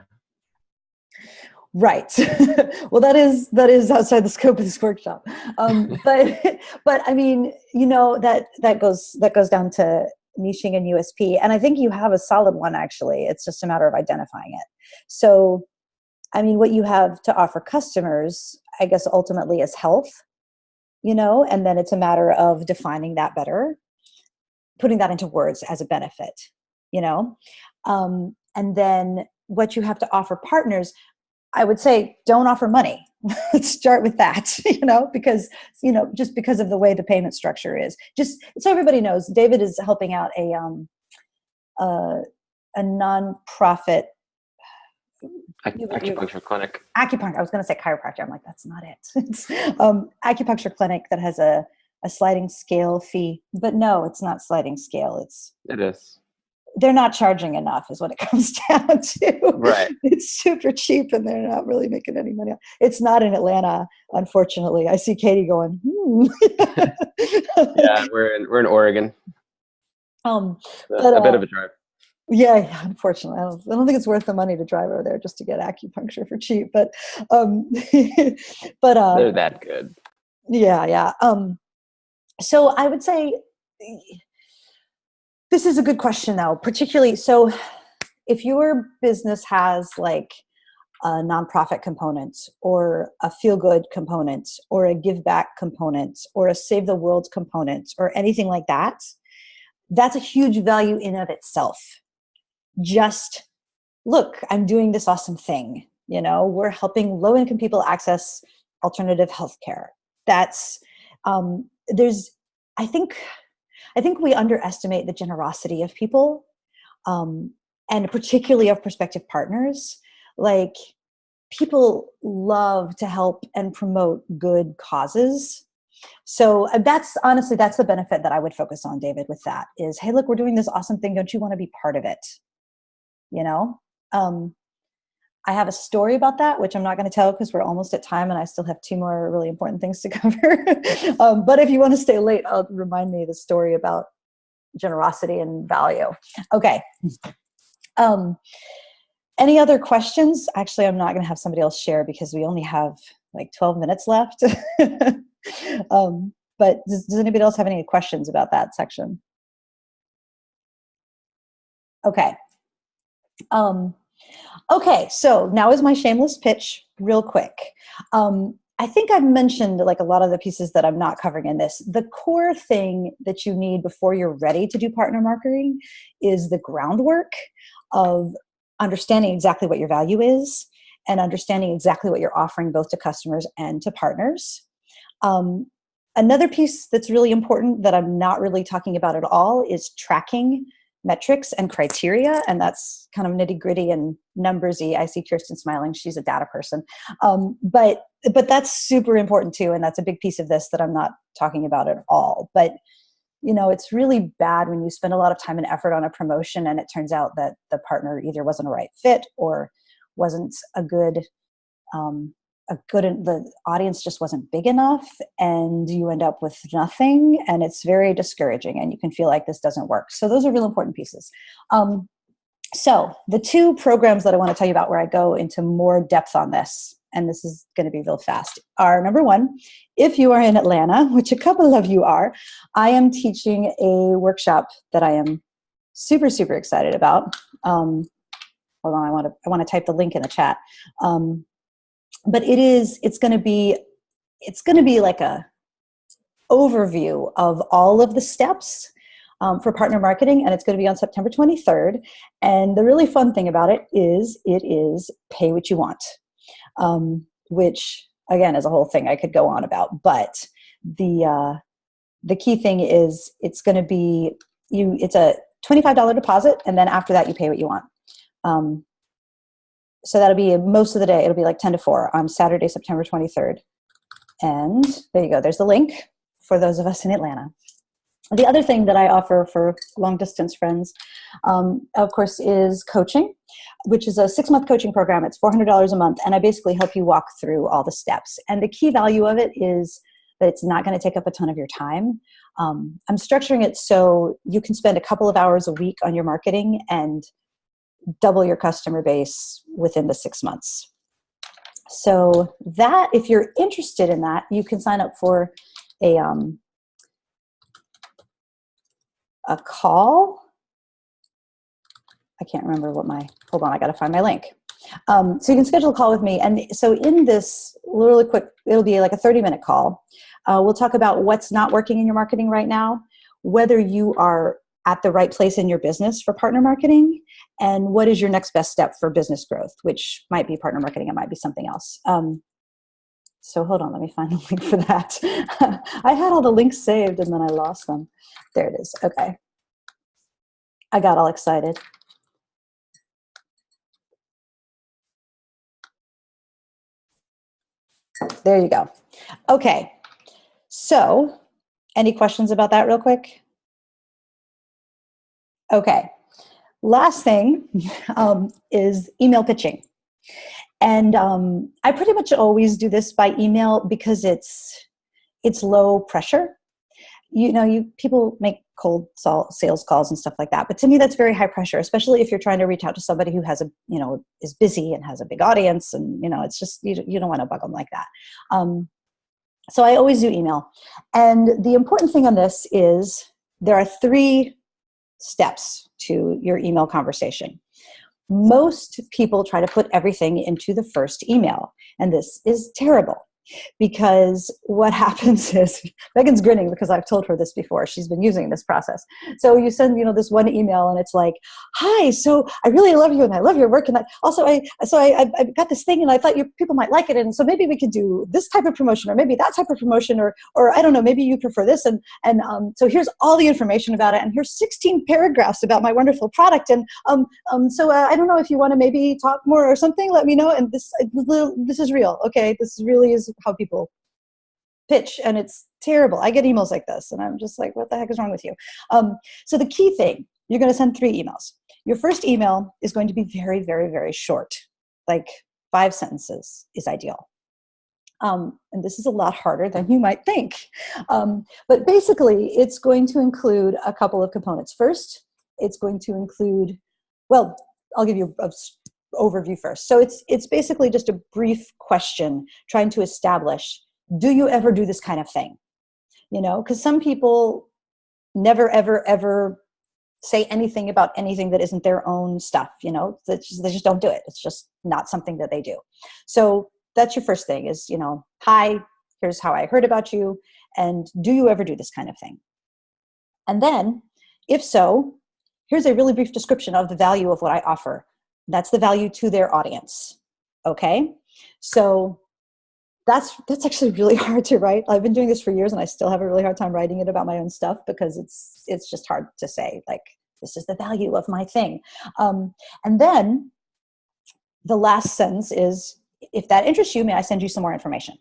Right. Well, that is outside the scope of this workshop. But I mean, that goes down to niching and USP, and I think you have a solid one actually. It's just a matter of identifying it. So, I mean, what you have to offer customers, I guess, ultimately is health, and then it's a matter of defining that better, putting that into words as a benefit, and then what you have to offer partners, I would say don't offer money. Let's start with that, because, just because of the way the payment structure is. Just so everybody knows, David is helping out a nonprofit acupuncture clinic. Acupuncture. I was going to say chiropractor. I'm like, that's not it. It's acupuncture clinic that has a sliding scale fee, but no, it's not sliding scale. It is. They're not charging enough is what it comes down to. Right. It's super cheap and they're not really making any money. It's not in Atlanta, unfortunately. I see Katie going, Yeah, we're in Oregon. But, a bit of a drive. Yeah, unfortunately. I don't think it's worth the money to drive over there just to get acupuncture for cheap. But they're that good. Yeah. So I would say this is a good question, though, particularly. So if your business has like a nonprofit component or a feel good component or a give back component or a save the world component or anything like that, that's a huge value in of itself. Just look, I'm doing this awesome thing. We're helping low income people access alternative healthcare. That's I think we underestimate the generosity of people, and particularly of prospective partners. Like, people love to help and promote good causes. So that's the benefit that I would focus on, David, with that is, hey, look, we're doing this awesome thing. Don't you want to be part of it? I have a story about that, which I'm not going to tell because we're almost at time and I still have 2 more really important things to cover. But if you want to stay late, remind me the story about generosity and value. Okay. Any other questions? Actually, I'm not going to have somebody else share because we only have like 12 minutes left. But does anybody else have any questions about that section? Okay. Okay, so now is my shameless pitch real quick. I think I've mentioned like a lot of the pieces that I'm not covering in this. The core thing that you need before you're ready to do partner marketing is the groundwork of understanding exactly what your value is and understanding exactly what you're offering both to customers and to partners. Another piece that's really important that I'm not really talking about at all is tracking metrics and criteria, and that's kind of nitty gritty and numbersy. I see Kirsten smiling; she's a data person, but that's super important too, and that's a big piece of this that I'm not talking about at all. But it's really bad when you spend a lot of time and effort on a promotion, and it turns out that the partner either wasn't a right fit or wasn't the audience just wasn't big enough, and you end up with nothing, and it's very discouraging, and you can feel like this doesn't work. So those are real important pieces. So the 2 programs that I want to tell you about where I go into more depth on this, and this is going to be real fast, are number 1, if you are in Atlanta, which a couple of you are, I am teaching a workshop that I am super, super excited about. Hold on, I want to type the link in the chat. But it's going to be like a overview of all of the steps for partner marketing, and it's going to be on September 23rd. And the really fun thing about it is pay what you want, which again is a whole thing I could go on about. But the key thing is it's going to be it's a $25 deposit, and then after that you pay what you want. So that'll be most of the day. It'll be like 10 to 4 on Saturday, September 23rd. And there you go. There's the link for those of us in Atlanta. The other thing that I offer for long distance friends, of course, is coaching, which is a 6-month coaching program. It's $400 a month. And I basically help you walk through all the steps. And the key value of it is that it's not going to take up a ton of your time. I'm structuring it so you can spend a couple of hours a week on your marketing and double your customer base within the 6 months. So that, if you're interested in that, you can sign up for a call. I can't remember what hold on, I got to find my link. So you can schedule a call with me. And so in this really quick, it'll be like a 30-minute call. We'll talk about what's not working in your marketing right now, whether you are at the right place in your business for partner marketing, and what is your next best step for business growth, which might be partner marketing, it might be something else. So hold on, let me find the link for that. I had all the links saved and then I lost them. There it is. Okay. I got all excited. There you go. Okay. So any questions about that real quick? Okay. Last thing is email pitching. And I pretty much always do this by email because it's low pressure. You know, people make cold sales calls and stuff like that. But to me, that's very high pressure, especially if you're trying to reach out to somebody who has is busy and has a big audience. And, it's just, you don't want to bug them like that. So I always do email. And the important thing on this is there are 3 steps to your email conversation. Most people try to put everything into the first email, and this is terrible because what happens is, Megan's grinning because I've told her this before. She's been using this process. So you send, this one email and it's like, hi, so I really love you and I love your work. And I got this thing and I thought people might like it. And so maybe we could do this type of promotion or maybe that type of promotion or I don't know, maybe you prefer this. And so here's all the information about it. And here's 16 paragraphs about my wonderful product. And so I don't know if you want to maybe talk more or something, let me know. And this is real. Okay. This really is how people pitch, and it's terrible. I get emails like this and I'm just like, what the heck is wrong with you? So the key thing, you're going to send 3 emails. Your first email is going to be very, very, very short, like 5 sentences is ideal. And this is a lot harder than you might think. But basically it's going to include a couple of components. First, it's going to include, well, I'll give you a overview first. So it's basically just a brief question trying to establish, do you ever do this kind of thing? Because some people never, ever, ever say anything about anything that isn't their own stuff, they just don't do it. It's just not something that they do. So that's your first thing is, hi, here's how I heard about you. And do you ever do this kind of thing? And then if so, here's a really brief description of the value of what I offer. That's the value to their audience. Okay. So that's actually really hard to write. I've been doing this for years and I still have a really hard time writing it about my own stuff because it's just hard to say, like, this is the value of my thing. And then the last sentence is, if that interests you, may I send you some more information?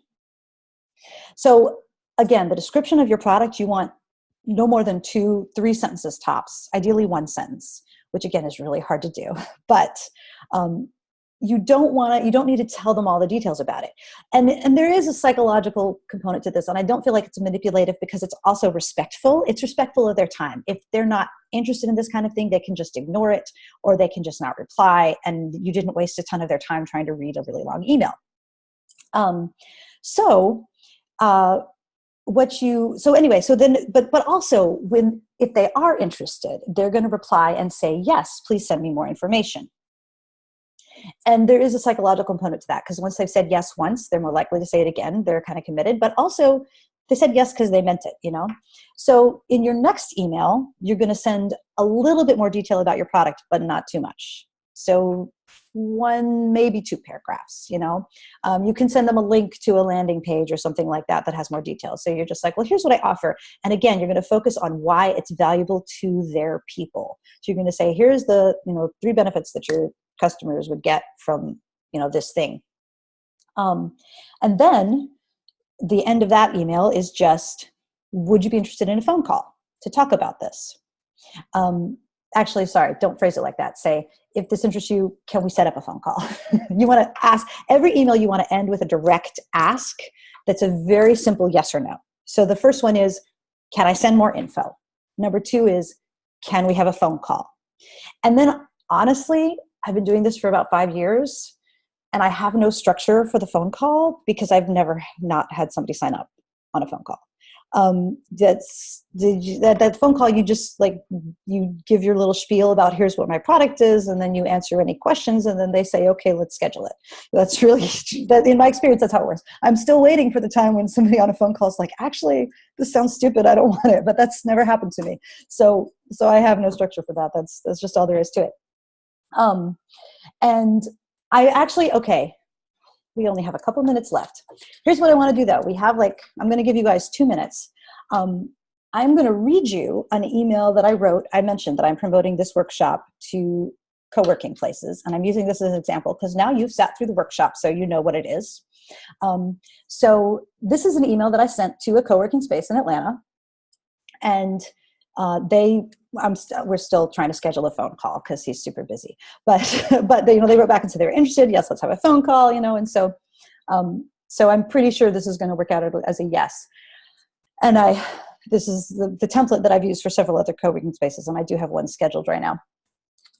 So again, the description of your product, you want no more than 2-3 sentences tops, ideally 1 sentence, which again is really hard to do, but you don't need to tell them all the details about it. And there is a psychological component to this, and I don't feel like it's manipulative because it's also respectful. It's respectful of their time. If they're not interested in this kind of thing, they can just ignore it or they can just not reply, and you didn't waste a ton of their time trying to read a really long email. But also if they are interested, they're going to reply and say, yes, please send me more information. And there is a psychological component to that because once they've said yes once, they're more likely to say it again. They're kind of committed, but also they said yes because they meant it, So in your next email, you're going to send a little bit more detail about your product, but not too much. So 1, maybe 2 paragraphs, You can send them a link to a landing page or something like that has more details. So you're just like, well, here's what I offer. And again, you're going to focus on why it's valuable to their people. So you're going to say, here's the 3 benefits that your customers would get from this thing. And then the end of that email is just, would you be interested in a phone call to talk about this? Actually, sorry, don't phrase it like that. Say, if this interests you, can we set up a phone call? You want to ask, every email you want to end with a direct ask that's a very simple yes or no. So the first one is, can I send more info? Number 2 is, can we have a phone call? And then honestly, I've been doing this for about 5 years and I have no structure for the phone call because I've never not had somebody sign up on a phone call. That phone call, you just like, you give your little spiel about here's what my product is, and then you answer any questions, and then they say, okay, let's schedule it. That's really, that in my experience, that's how it works. I'm still waiting for the time when somebody on a phone call is like, actually, this sounds stupid, I don't want it, but that's never happened to me. So I have no structure for that. That's just all there is to it. And I actually, okay, we only have a couple minutes left. Here's what I want to do though. I'm going to give you guys 2 minutes. I'm going to read you an email that I wrote. I mentioned that I'm promoting this workshop to co-working places. And I'm using this as an example because now you've sat through the workshop, so you know what it is. So this is an email that I sent to a co-working space in Atlanta. And we're still trying to schedule a phone call because he's super busy. But they wrote back and said they were interested. Yes, let's have a phone call. And so I'm pretty sure this is going to work out as a yes. And this is the template that I've used for several other co-working spaces, and I do have one scheduled right now.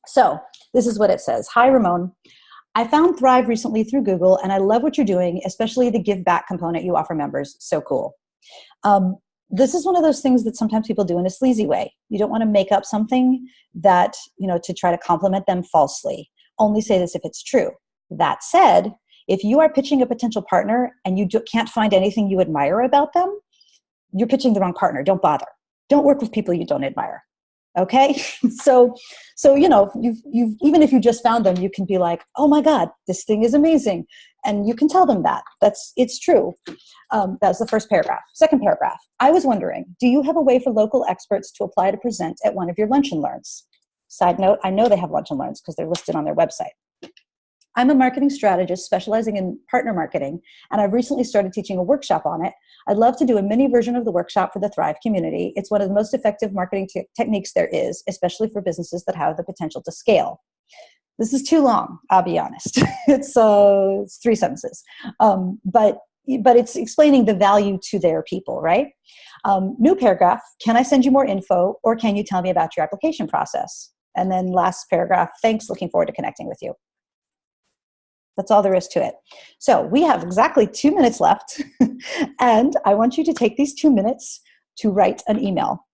So this is what it says. Hi, Ramon. I found Thrive recently through Google, and I love what you're doing, especially the give back component you offer members. So cool. This is one of those things that sometimes people do in a sleazy way. You don't want to make up something that, to try to compliment them falsely. Only say this if it's true. That said, if you are pitching a potential partner and you can't find anything you admire about them, you're pitching the wrong partner. Don't bother. Don't work with people you don't admire. Okay? So you've even if you just found them, you can be like, oh my God, this thing is amazing. And you can tell them that. It's true. That's the first paragraph. Second paragraph. I was wondering, do you have a way for local experts to apply to present at one of your lunch and learns? Side note, I know they have lunch and learns because they're listed on their website. I'm a marketing strategist specializing in partner marketing, and I've recently started teaching a workshop on it. I'd love to do a mini version of the workshop for the Thrive community. It's one of the most effective marketing techniques there is, especially for businesses that have the potential to scale. This is too long, I'll be honest. It's 3 sentences. But it's explaining the value to their people, right? New paragraph, can I send you more info, or can you tell me about your application process? And then last paragraph, thanks, looking forward to connecting with you. That's all there is to it. So we have exactly 2 minutes left, and I want you to take these 2 minutes to write an email,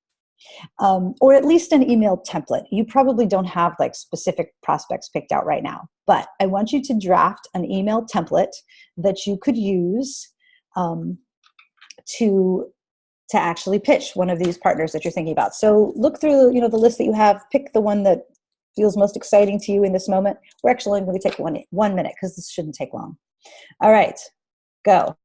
or at least an email template. You probably don't have like specific prospects picked out right now, but I want you to draft an email template that you could use to actually pitch one of these partners that you're thinking about. So look through the list that you have, pick the one that feels most exciting to you in this moment. We're actually going to take one minute because this shouldn't take long. All right, go.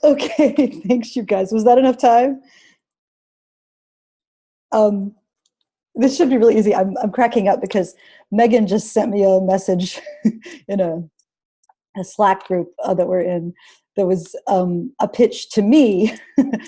Okay, thanks you guys. Was that enough time? This should be really easy. I'm cracking up because Megan just sent me a message in a Slack group that we're in. There was a pitch to me.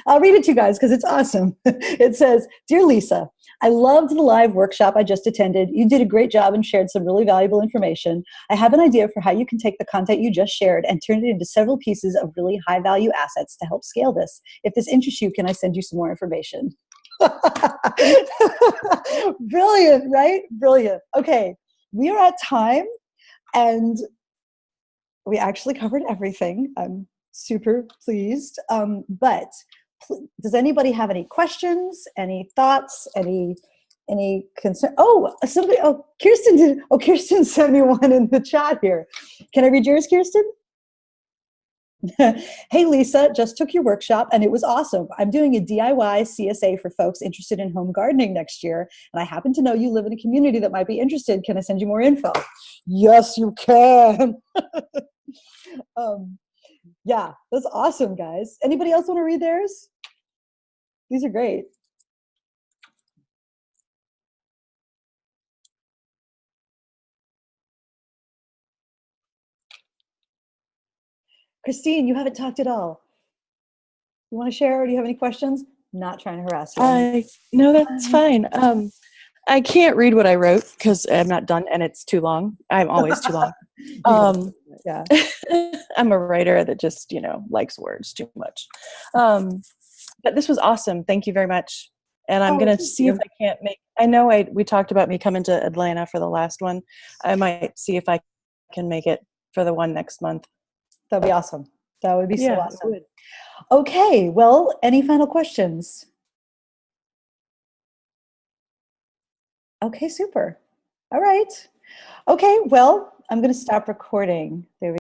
I'll read it to you guys because it's awesome. It says, "Dear Lisa, I loved the live workshop I just attended. You did a great job and shared some really valuable information. I have an idea for how you can take the content you just shared and turn it into several pieces of really high value assets to help scale this. If this interests you, can I send you some more information?" Brilliant, right? Brilliant. Okay, we are at time and we actually covered everything. I'm super pleased. But does anybody have any questions, any thoughts, any concern? Oh, somebody, oh, Kirsten did, oh, Kirsten sent me one in the chat here. Can I read yours, Kirsten? Hey, Lisa, just took your workshop and it was awesome. I'm doing a DIY CSA for folks interested in home gardening next year. And I happen to know you live in a community that might be interested. Can I send you more info? Yes, you can. Yeah, that's awesome, guys. Anybody else want to read theirs? These are great. Christine, you haven't talked at all. You want to share, or do you have any questions? Not trying to harass you. No, that's fine. I can't read what I wrote because I'm not done and it's too long. I'm always too long. Yeah. I'm a writer that just, likes words too much. But this was awesome. Thank you very much. And I'm going to see if I can't I know we talked about me coming to Atlanta for the last one. I might see if I can make it for the one next month. That'd be awesome. That would be so awesome. Okay, well, any final questions? Okay, super. All right. Okay, well, I'm going to stop recording. There we